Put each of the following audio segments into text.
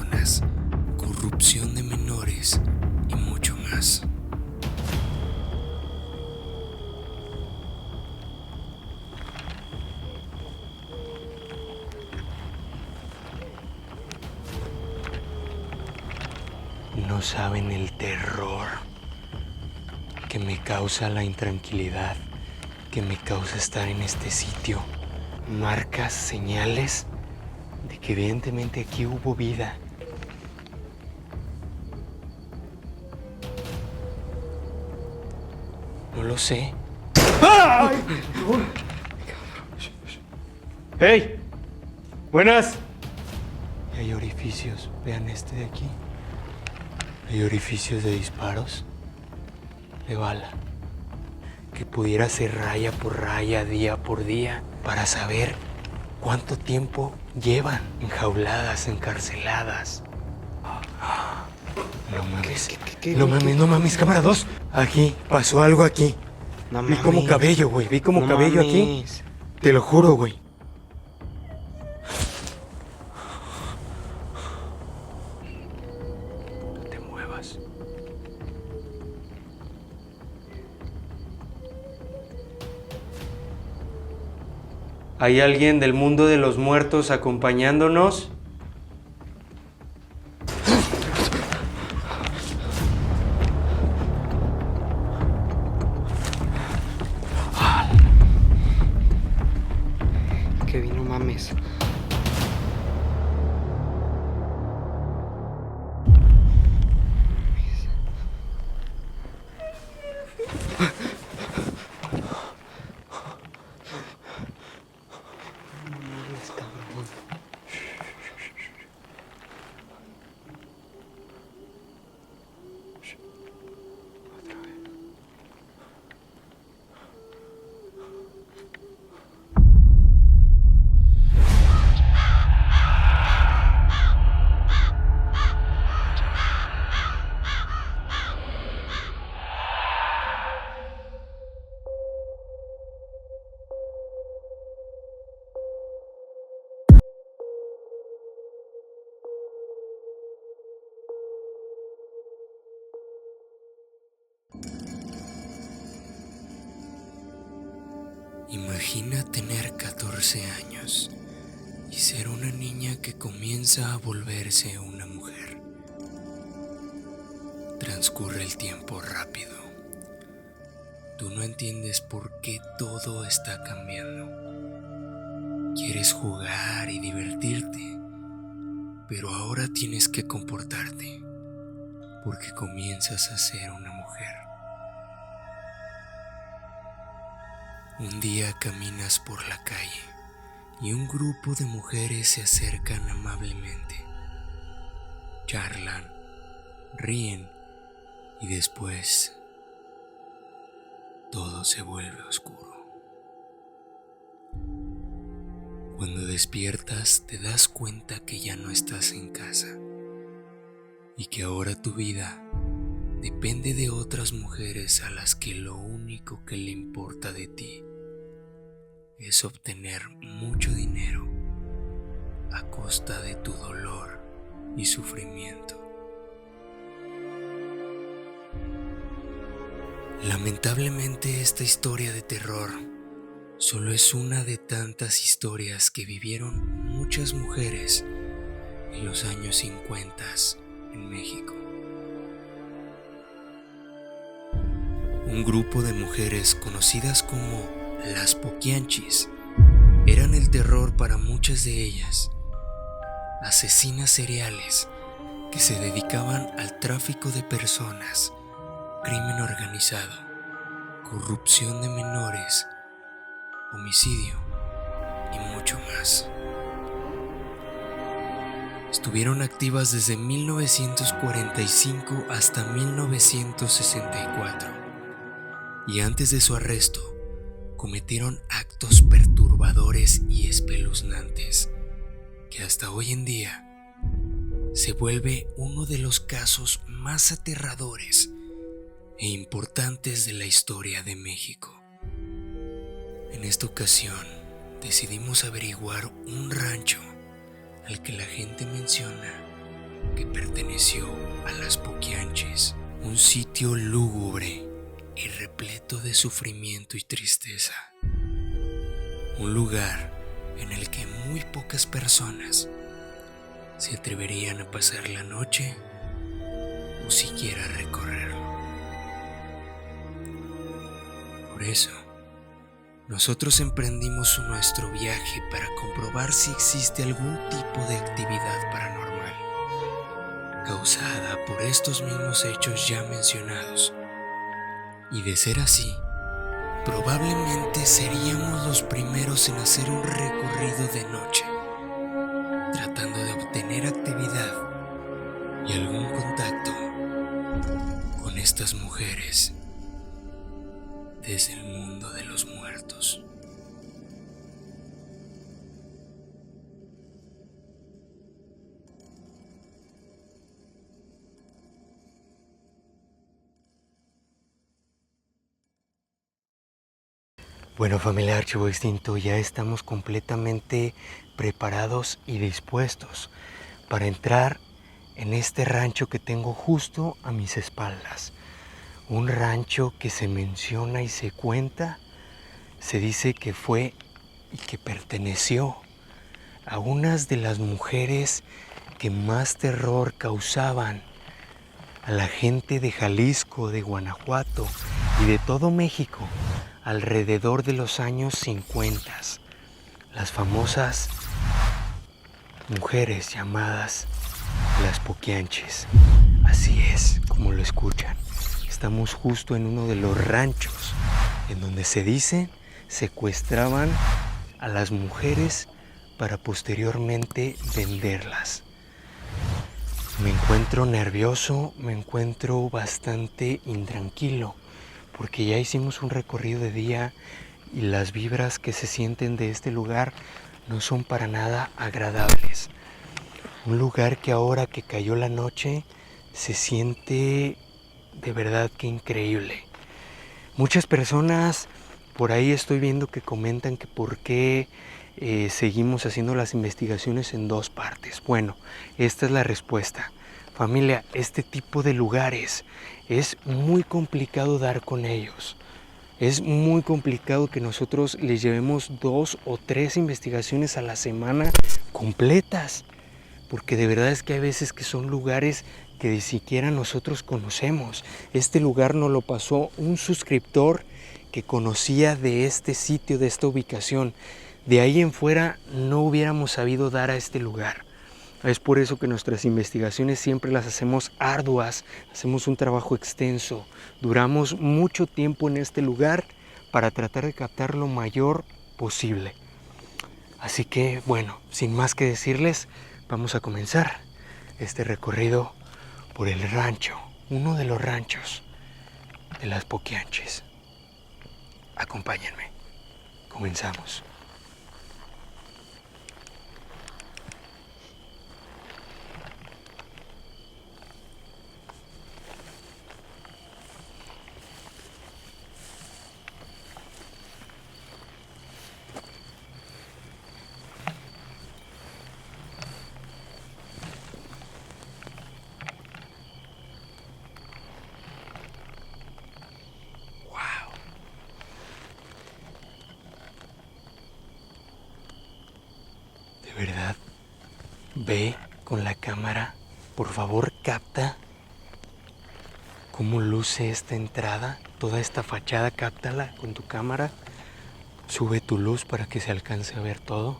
personas, corrupción de menores y mucho más. No saben el terror que me causa la intranquilidad, que me causa estar en este sitio. Marcas, señales de que evidentemente aquí hubo vida. No lo sé. ¡Ay! ¡Hey! ¡Buenas! Y hay orificios, vean este de aquí. Hay orificios de disparos, de bala, que pudiera ser raya por raya, día por día, para saber cuánto tiempo llevan enjauladas, encarceladas. No mames. No mames, cámara 2. Aquí, pasó algo aquí. No Vi como mames. cabello, güey. Vi como No cabello aquí. mames. Te lo juro, güey. No te muevas. ¿Hay alguien del mundo de los muertos acompañándonos? Kevin, no mames. Imagina tener 14 años y ser una niña que comienza a volverse una mujer. Transcurre el tiempo rápido. Tú no entiendes por qué todo está cambiando. Quieres jugar y divertirte, pero ahora tienes que comportarte, porque comienzas a ser una mujer. Un día caminas por la calle y un grupo de mujeres se acercan amablemente. Charlan, ríen y después todo se vuelve oscuro. Cuando despiertas te das cuenta que ya no estás en casa y que ahora tu vida depende de otras mujeres a las que lo único que le importa de ti es obtener mucho dinero a costa de tu dolor y sufrimiento. Lamentablemente esta historia de terror solo es una de tantas historias que vivieron muchas mujeres en los años 50 en México. Un grupo de mujeres conocidas como las Poquianchis eran el terror para muchas de ellas, asesinas seriales que se dedicaban al tráfico de personas, crimen organizado, corrupción de menores, homicidio y mucho más. Estuvieron activas desde 1945 hasta 1964 y antes de su arresto cometieron actos perturbadores y espeluznantes que hasta hoy en día se vuelve uno de los casos más aterradores e importantes de la historia de México. En esta ocasión decidimos averiguar un rancho al que la gente menciona que perteneció a las Poquianches, un sitio lúgubre y repleto de sufrimiento y tristeza. Un lugar en el que muy pocas personas se atreverían a pasar la noche o siquiera recorrerlo. Por eso, nosotros emprendimos nuestro viaje para comprobar si existe algún tipo de actividad paranormal causada por estos mismos hechos ya mencionados. Y de ser así, probablemente seríamos los primeros en hacer un recorrido de noche, tratando de obtener actividad y algún contacto con estas mujeres desde el mundo de los muertos. Bueno, familia de Archivo Extinto, ya estamos completamente preparados y dispuestos para entrar en este rancho que tengo justo a mis espaldas. Un rancho que se menciona y se cuenta, se dice que fue y que perteneció a unas de las mujeres que más terror causaban a la gente de Jalisco, de Guanajuato y de todo México alrededor de los años 50. Las famosas mujeres llamadas las Poquianches. Así es, como lo escuchan. Estamos justo en uno de los ranchos en donde se dice secuestraban a las mujeres para posteriormente venderlas. Me encuentro nervioso, me encuentro bastante intranquilo, porque ya hicimos un recorrido de día y las vibras que se sienten de este lugar no son para nada agradables. Un lugar que ahora que cayó la noche se siente de verdad que increíble. Muchas personas por ahí estoy viendo que comentan que por qué seguimos haciendo las investigaciones en dos partes. Bueno, esta es la respuesta. Familia, este tipo de lugares es muy complicado dar con ellos. Es muy complicado que nosotros les llevemos 2 o 3 investigaciones a la semana completas. Porque de verdad es que hay veces que son lugares que ni siquiera nosotros conocemos. Este lugar nos lo pasó un suscriptor que conocía de este sitio, de esta ubicación. De ahí en fuera no hubiéramos sabido dar a este lugar. Es por eso que nuestras investigaciones siempre las hacemos arduas, hacemos un trabajo extenso. Duramos mucho tiempo en este lugar para tratar de captar lo mayor posible. Así que, bueno, sin más que decirles, vamos a comenzar este recorrido por el rancho, uno de los ranchos de las Poquianches. Acompáñenme, comenzamos. De verdad, ve con la cámara, por favor capta cómo luce esta entrada, toda esta fachada, cáptala con tu cámara, sube tu luz para que se alcance a ver todo.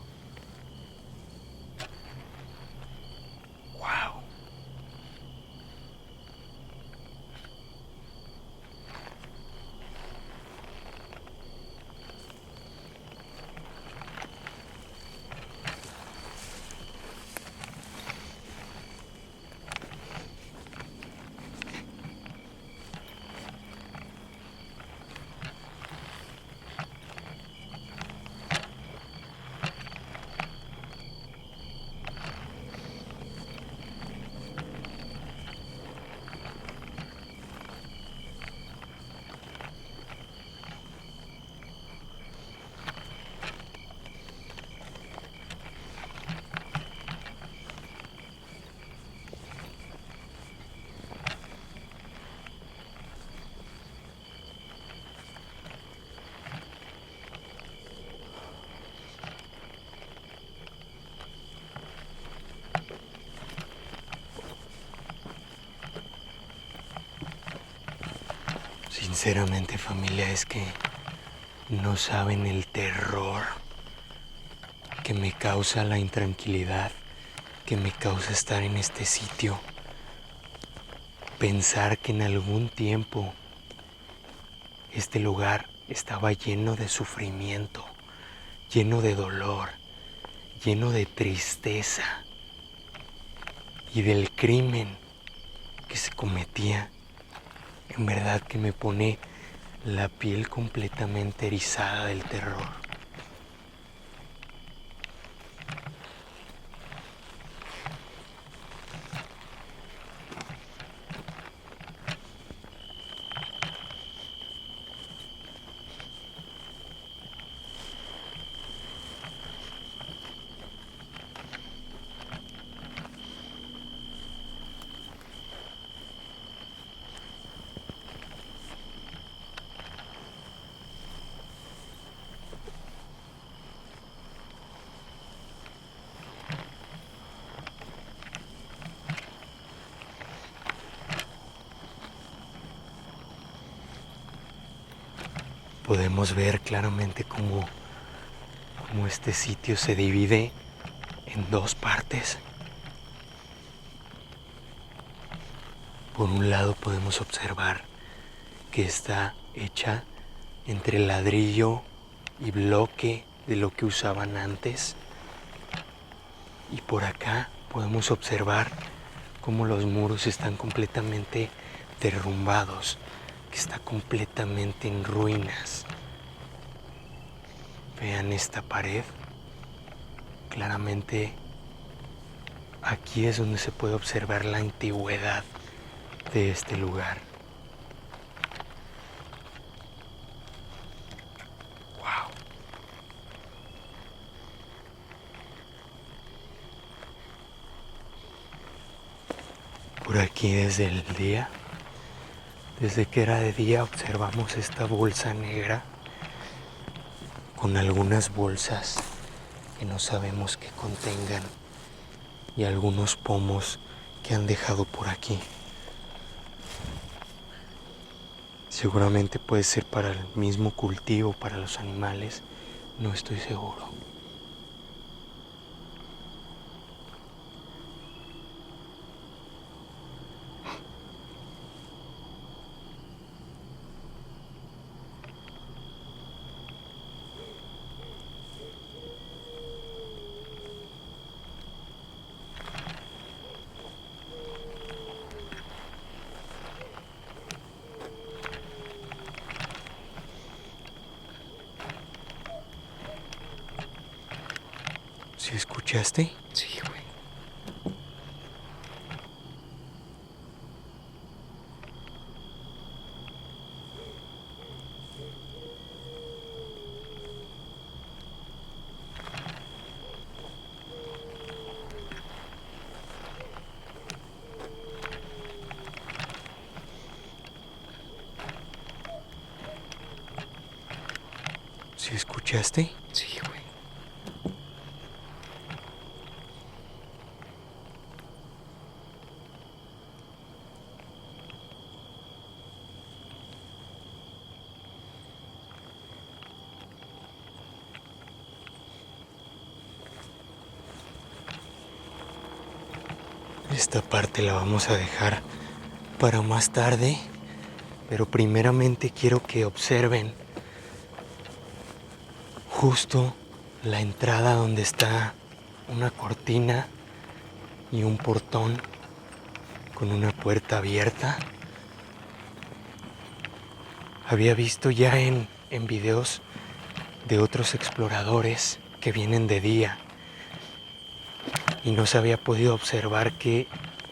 ¡Wow! Sinceramente, familia, es que no saben el terror que me causa la intranquilidad, que me causa estar en este sitio. Pensar que en algún tiempo este lugar estaba lleno de sufrimiento, lleno de dolor, lleno de tristeza y del crimen que se cometía. En verdad que me pone la piel completamente erizada del terror. Podemos ver claramente cómo este sitio se divide en dos partes. Por un lado podemos observar que está hecha entre ladrillo y bloque de lo que usaban antes. Y por acá podemos observar cómo los muros están completamente derrumbados, que está completamente en ruinas. Vean esta pared. Claramente aquí es donde se puede observar la antigüedad de este lugar. Wow. Por aquí desde el día, desde que era de día, observamos esta bolsa negra con algunas bolsas que no sabemos qué contengan y algunos pomos que han dejado por aquí. Seguramente puede ser para el mismo cultivo, para los animales, no estoy seguro. ¿Sí escuchaste? Sí, güey. ¿Sí escuchaste? Sí, güey. Esta parte la vamos a dejar para más tarde, pero primeramente quiero que observen justo la entrada donde está una cortina y un portón con una puerta abierta. Había visto ya en videos de otros exploradores que vienen de día y no se había podido observar que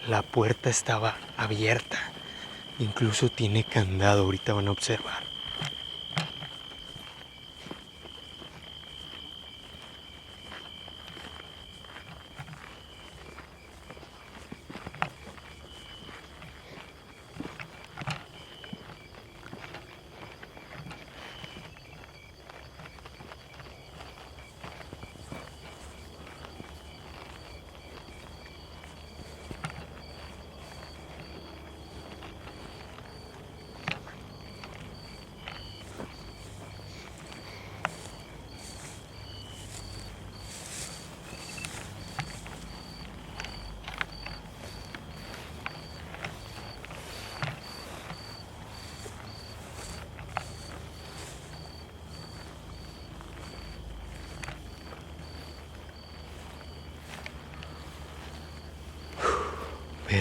la puerta estaba abierta. Incluso tiene candado, ahorita van a observar.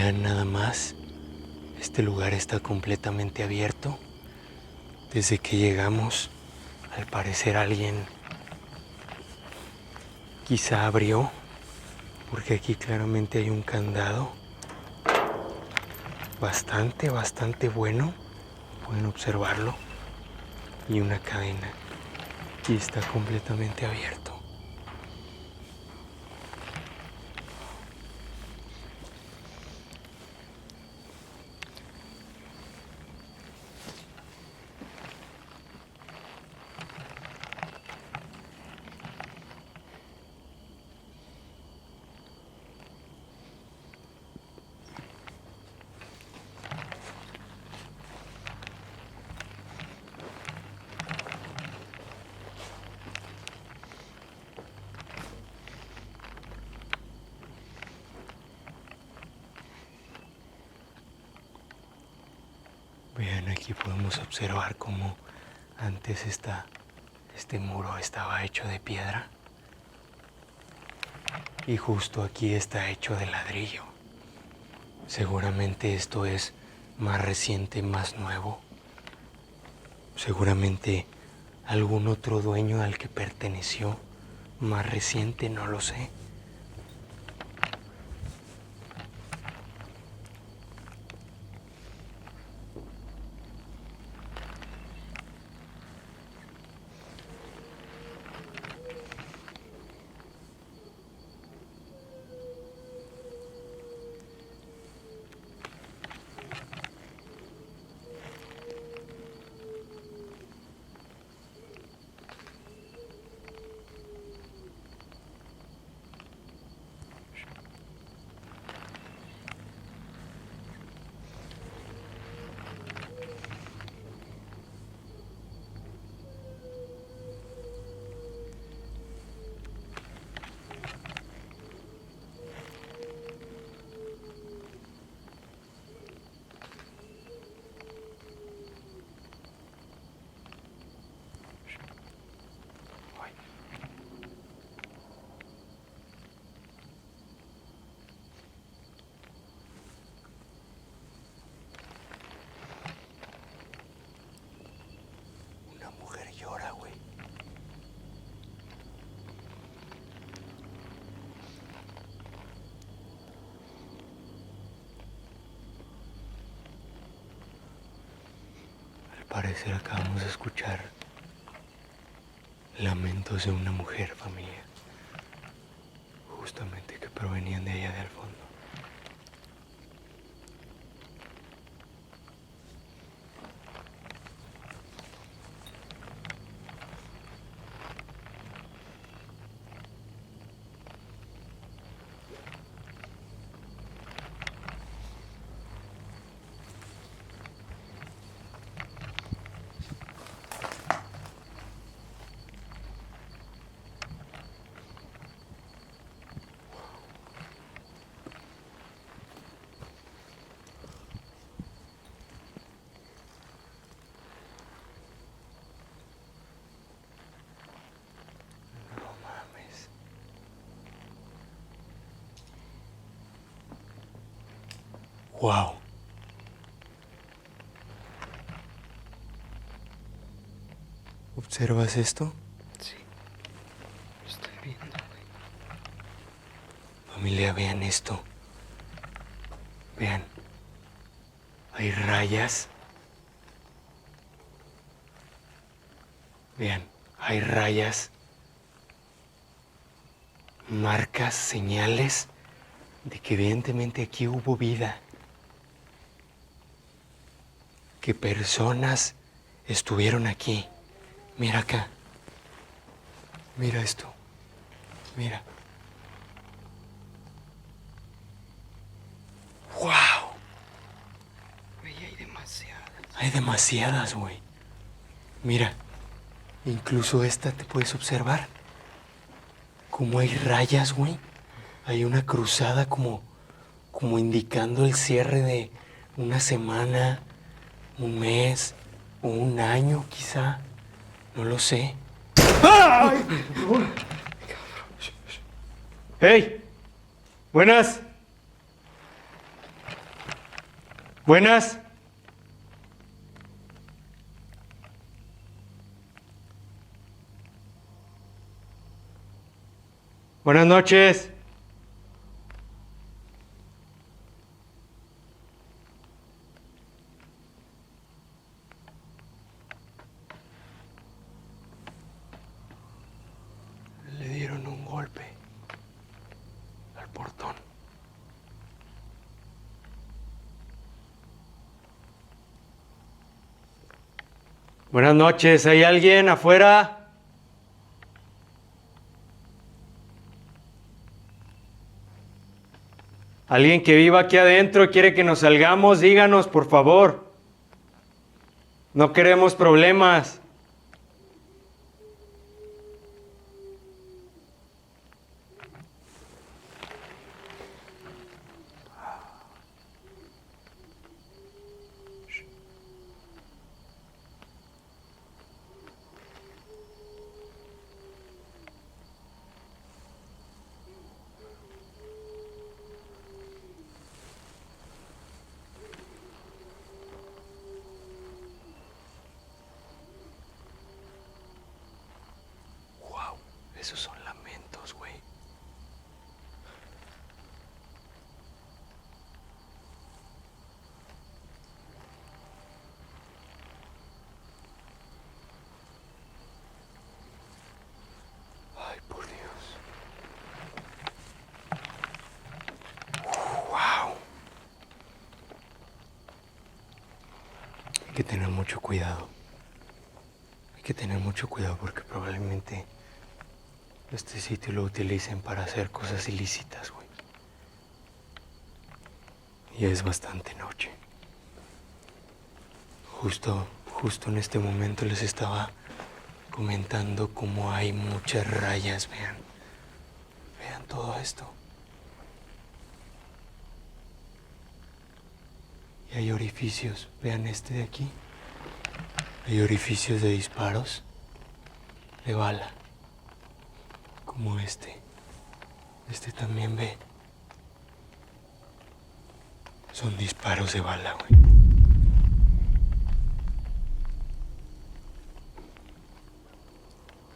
Vean nada más, este lugar está completamente abierto. Desde que llegamos, al parecer alguien quizá abrió, porque aquí claramente hay un candado bastante bueno, pueden observarlo, y una cadena, y está completamente abierto. Vean, aquí podemos observar cómo antes este muro estaba hecho de piedra y justo aquí está hecho de ladrillo. Seguramente esto es más reciente, más nuevo. Seguramente algún otro dueño al que perteneció, más reciente, no lo sé. Llora, güey. Al parecer acabamos de escuchar lamentos de una mujer, familia, justamente que provenían de allá del fondo. Wow. ¿Observas esto? Sí, lo estoy viendo, güey. Familia, vean esto. Vean. Hay rayas. Vean, hay rayas. Marcas, señales de que evidentemente aquí hubo vida. Que personas estuvieron aquí. Mira acá. Mira esto. Mira. ¡Wow! Güey, hay demasiadas. Hay demasiadas, güey. Mira. Incluso esta te puedes observar. Como hay rayas, güey. Hay una cruzada como indicando el cierre de una semana, un mes o un año quizá. No lo sé. ¡Ay! ¡Hey! ¡Buenas! Buenas. Buenas noches. Le dieron un golpe al portón. Buenas noches. ¿Hay alguien afuera? ¿Alguien que viva aquí adentro quiere que nos salgamos? Díganos, por favor. No queremos problemas. Wow, esos son lamentos, güey. Ay, por Dios. Wow. Hay que tener mucho cuidado. Hay que tener mucho cuidado porque probablemente este sitio lo utilicen para hacer cosas ilícitas, güey. Y es bastante noche. Justo en este momento les estaba comentando cómo hay muchas rayas, vean. Vean todo esto. Y hay orificios, vean este de aquí. Hay orificios de disparos de bala. Como este. Este también ve. Son disparos de bala, güey.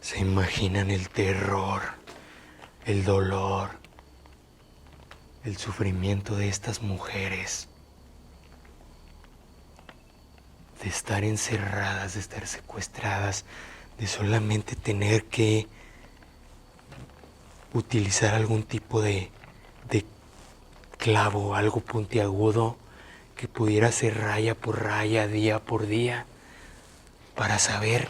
¿Se imaginan el terror, el dolor, el sufrimiento de estas mujeres? De estar encerradas, de estar secuestradas, de solamente tener que utilizar algún tipo de clavo, algo puntiagudo que pudiera ser raya por raya, día por día, para saber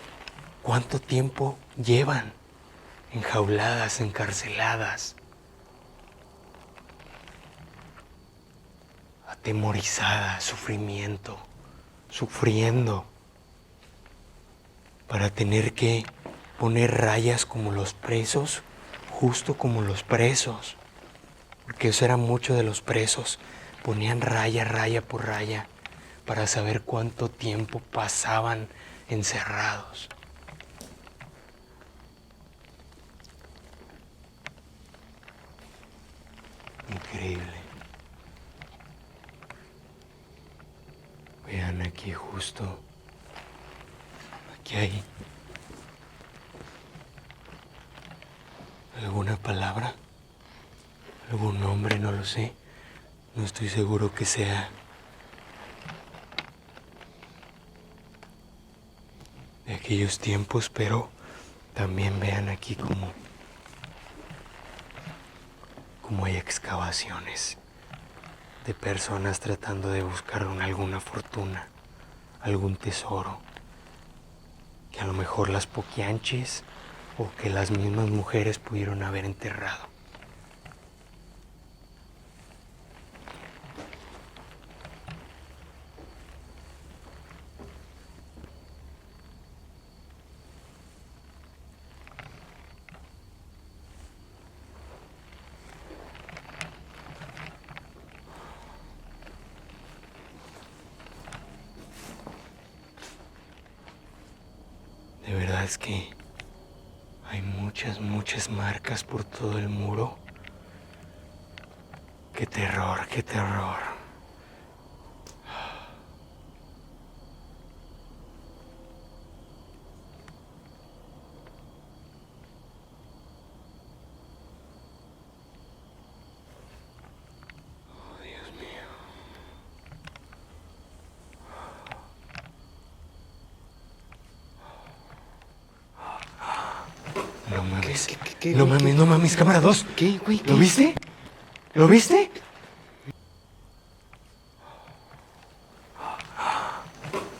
cuánto tiempo llevan enjauladas, encarceladas, atemorizadas, sufriendo, para tener que poner rayas como los presos, justo como los presos, porque eso era mucho de los presos, ponían raya por raya para saber cuánto tiempo pasaban encerrados. Increíble. Vean aquí justo, aquí hay alguna palabra, algún nombre, no lo sé. No estoy seguro que sea de aquellos tiempos, pero también vean aquí como hay excavaciones de personas tratando de buscar alguna fortuna, algún tesoro, que a lo mejor las poquianchis o que las mismas mujeres pudieron haber enterrado. De verdad es que hay muchas marcas por todo el muro. ¡Qué terror, qué terror! No mames. ¿Qué, No güey? mames, no mames, cámara 2. ¿Qué, güey? ¿Lo viste? ¿Lo viste?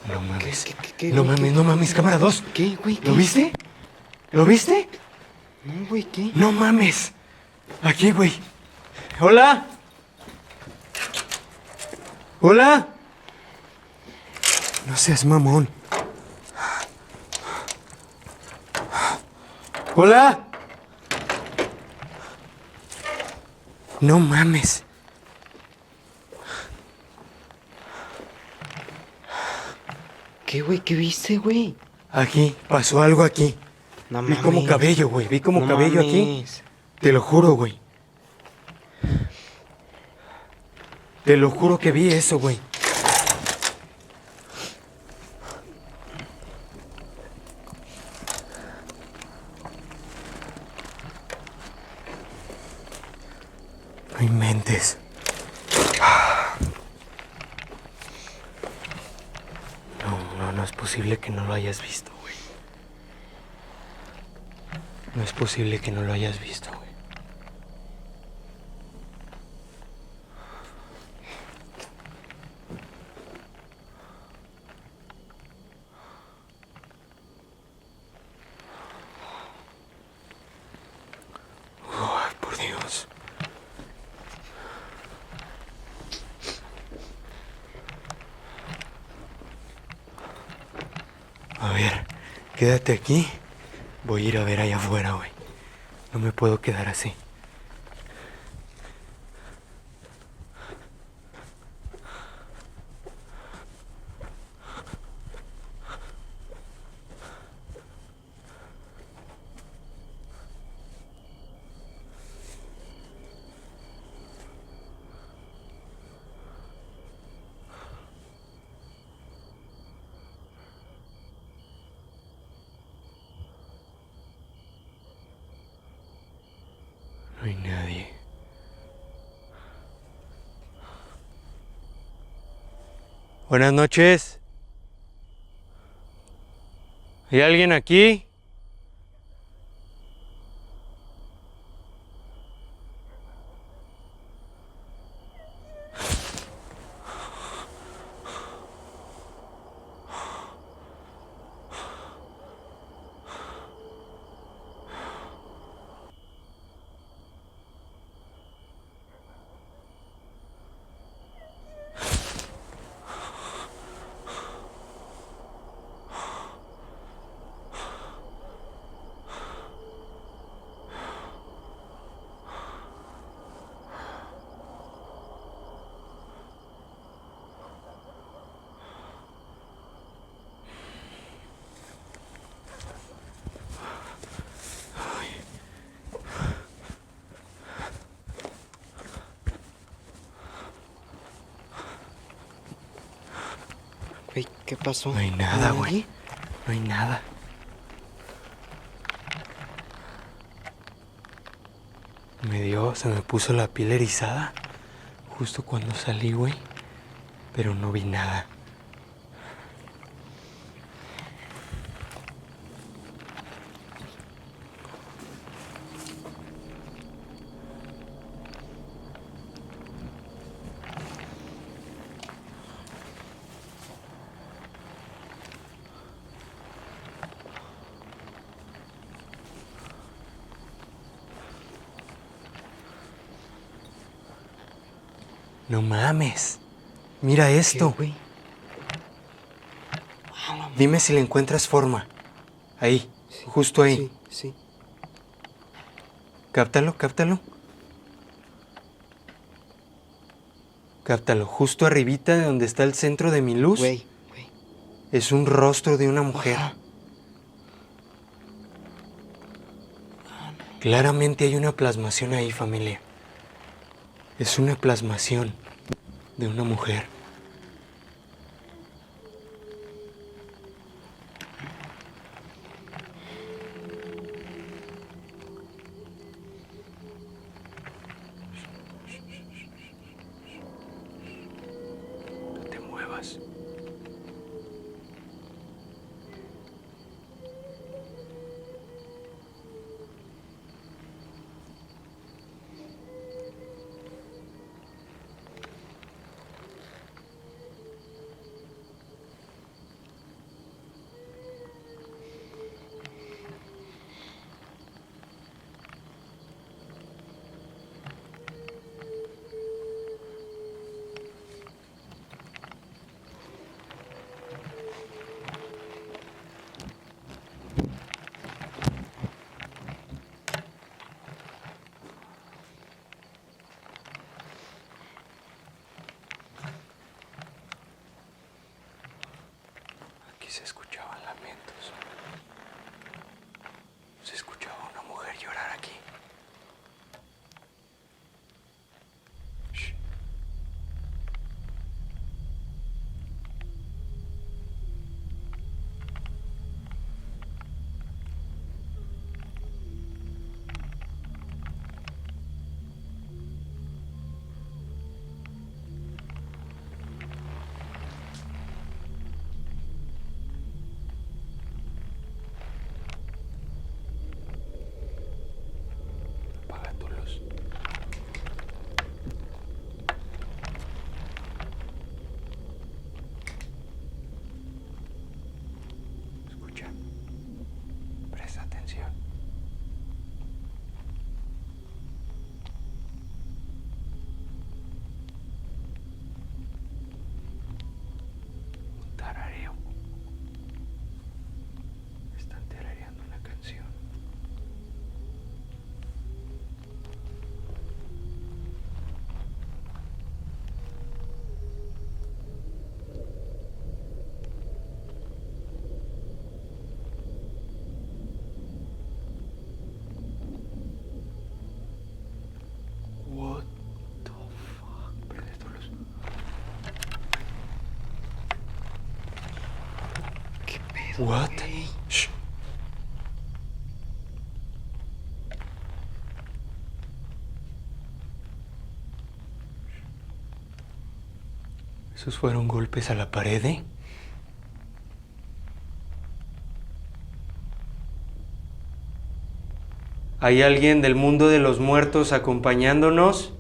No mames. No güey? mames, no mames, cámara 2. ¿Qué, güey? ¿Lo viste? ¿Lo viste? No, güey, ¿qué? No mames. Aquí, güey. Hola. Hola. No seas mamón. Hola. No mames. ¿Qué, güey? ¿Qué viste, güey? Aquí, pasó algo aquí. No Vi como cabello, güey. Vi como cabello aquí. Te lo juro, güey. Te lo juro que vi eso, güey. No inventes. No es posible que no lo hayas visto, güey. No es posible que no lo hayas visto, güey. Ay, por Dios. A ver, quédate aquí. Voy a ir a ver allá afuera, güey. No me puedo quedar así. No hay nadie. Buenas noches. ¿Hay alguien aquí? Güey, ¿qué pasó? No hay nada, ¿Nadie? güey. No hay nada. Se me puso la piel erizada justo cuando salí, güey. Pero no vi nada. No mames. Mira esto. ¿Qué, güey? Dime si le encuentras forma. Ahí, justo ahí. Sí, sí. Cáptalo, cáptalo. Cáptalo, justo arribita de donde está el centro de mi luz. Güey. Es un rostro de una mujer. Ajá. Claramente hay una plasmación ahí, familia. Es una plasmación de una mujer. No te muevas. se escuchaban lamentos. Se escuchaba una mujer llorar aquí. Shh. Apaga tu luz. Escucha. Presta atención. Un tarareo. Están tarareando una canción. What the fuck? Prende tu luz. ¿Qué pedo? What? güey? Shh. ¿Esos fueron golpes a la pared, eh? ¿Hay alguien del mundo de los muertos acompañándonos?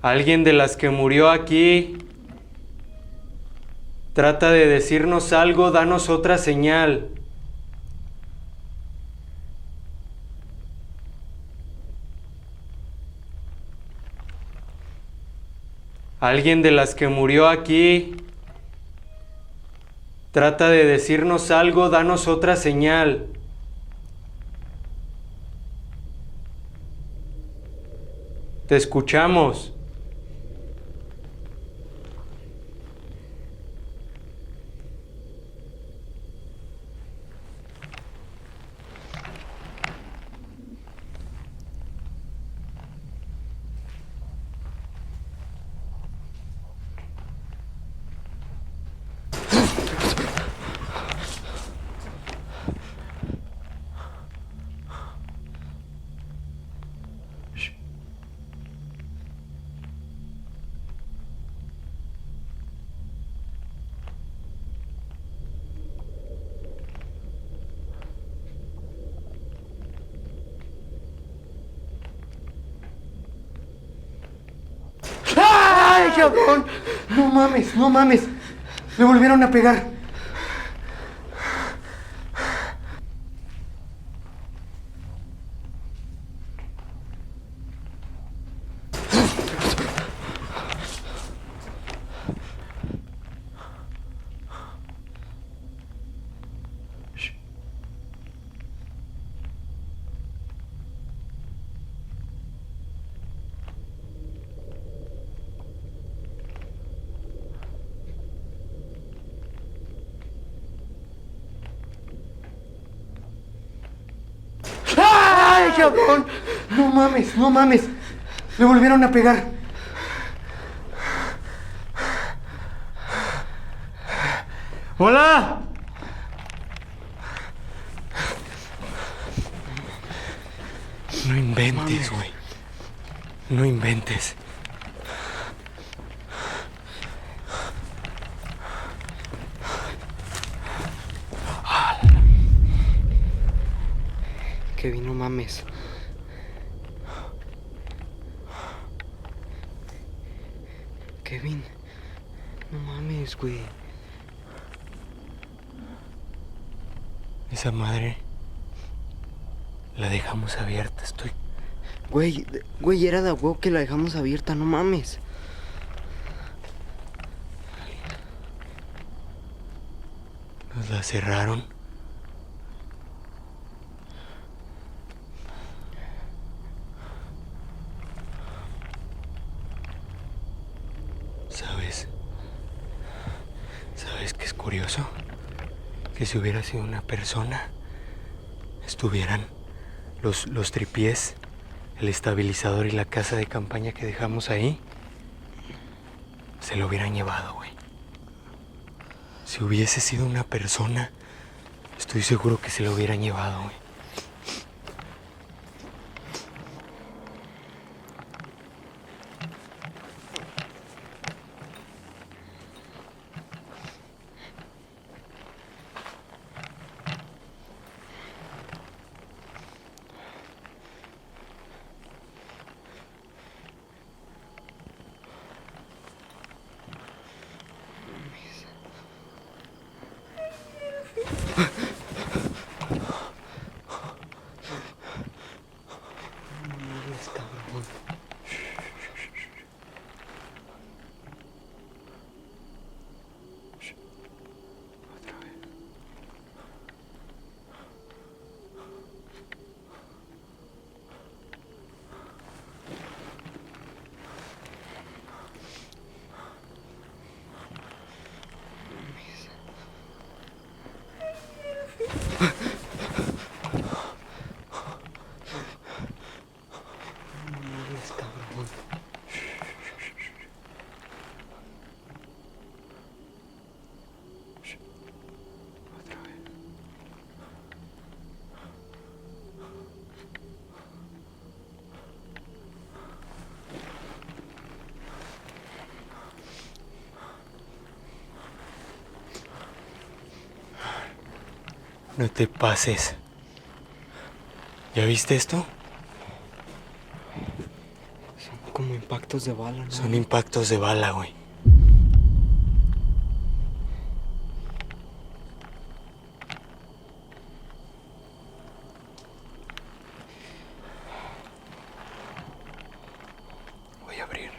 ¿Alguien de las que murió aquí? Trata de decirnos algo, danos otra señal. ¿Alguien de las que murió aquí? Trata de decirnos algo, danos otra señal. Te escuchamos. ¡Ay, cabrón! No mames, no mames. Me volvieron a pegar. ¡Ay, cabrón! No mames, no mames. Me volvieron a pegar. ¡Hola! No inventes, güey. No inventes. Kevin, no mames. Kevin, no mames, güey. Esa madre la dejamos abierta, estoy... Güey, era de huevo que la dejamos abierta, no mames. Nos la cerraron. curioso que si hubiera sido una persona, estuvieran los tripiés, el estabilizador y la casa de campaña que dejamos ahí, se lo hubieran llevado, güey. Si hubiese sido una persona, estoy seguro que se lo hubieran llevado, güey. No te pases. ¿Ya viste esto? Son como impactos de bala, ¿no? Son impactos de bala, güey. Voy a abrir.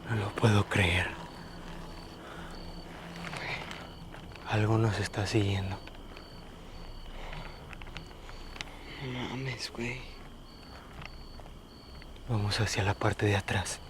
No lo puedo creer. Algo nos está siguiendo. No mames, güey. Vamos hacia la parte de atrás.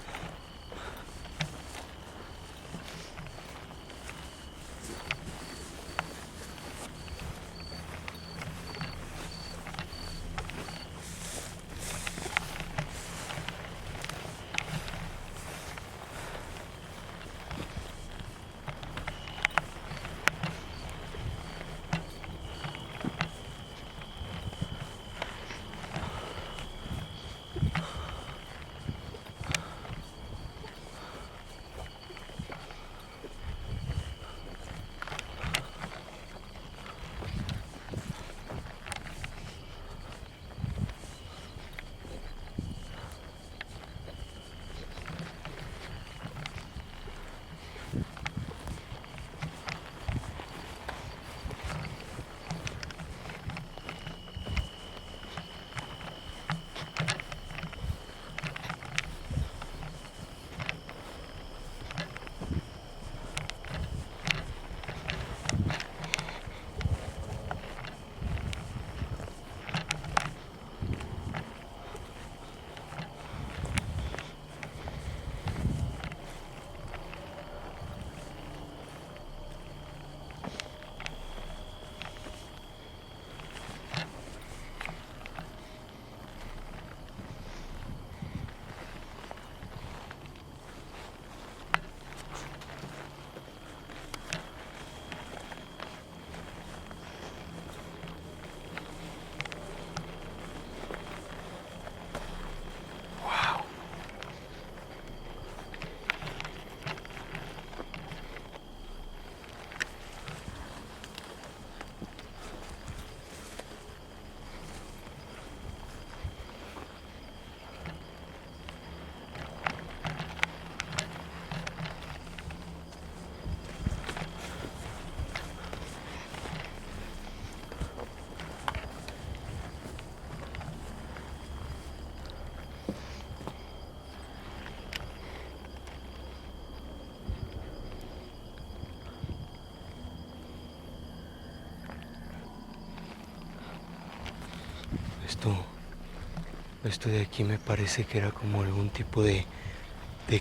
Esto de aquí me parece que era como algún tipo de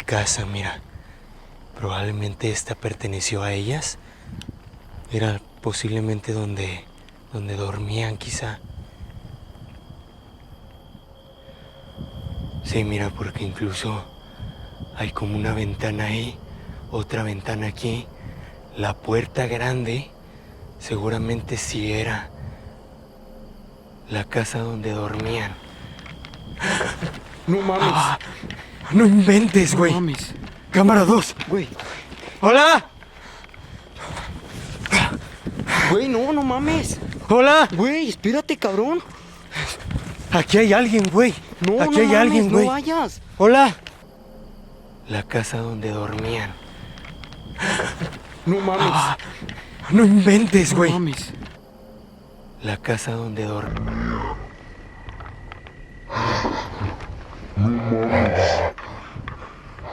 casa, mira. Probablemente esta perteneció a ellas. Era posiblemente donde dormían, quizá. Sí, mira, porque incluso hay como una ventana ahí, otra ventana aquí. La puerta grande seguramente sí era la casa donde dormían. No mames. No inventes, güey. No mames. Cámara 2. Güey. ¡Hola! Güey, no mames. ¡Hola! Güey, espérate, cabrón. Aquí hay alguien, güey. No, Aquí no hay mames, alguien, güey. no vayas. ¡Hola! La casa donde dormían. No mames. No inventes, No güey. mames. La casa donde dormían.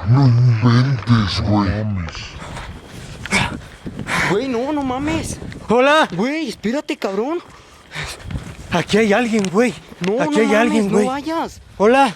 No inventes, güey. Güey, no mames. ¡Hola! Güey, espérate, cabrón. Aquí hay alguien, güey. No, Aquí no hay mames, alguien, no güey. vayas. ¡Hola!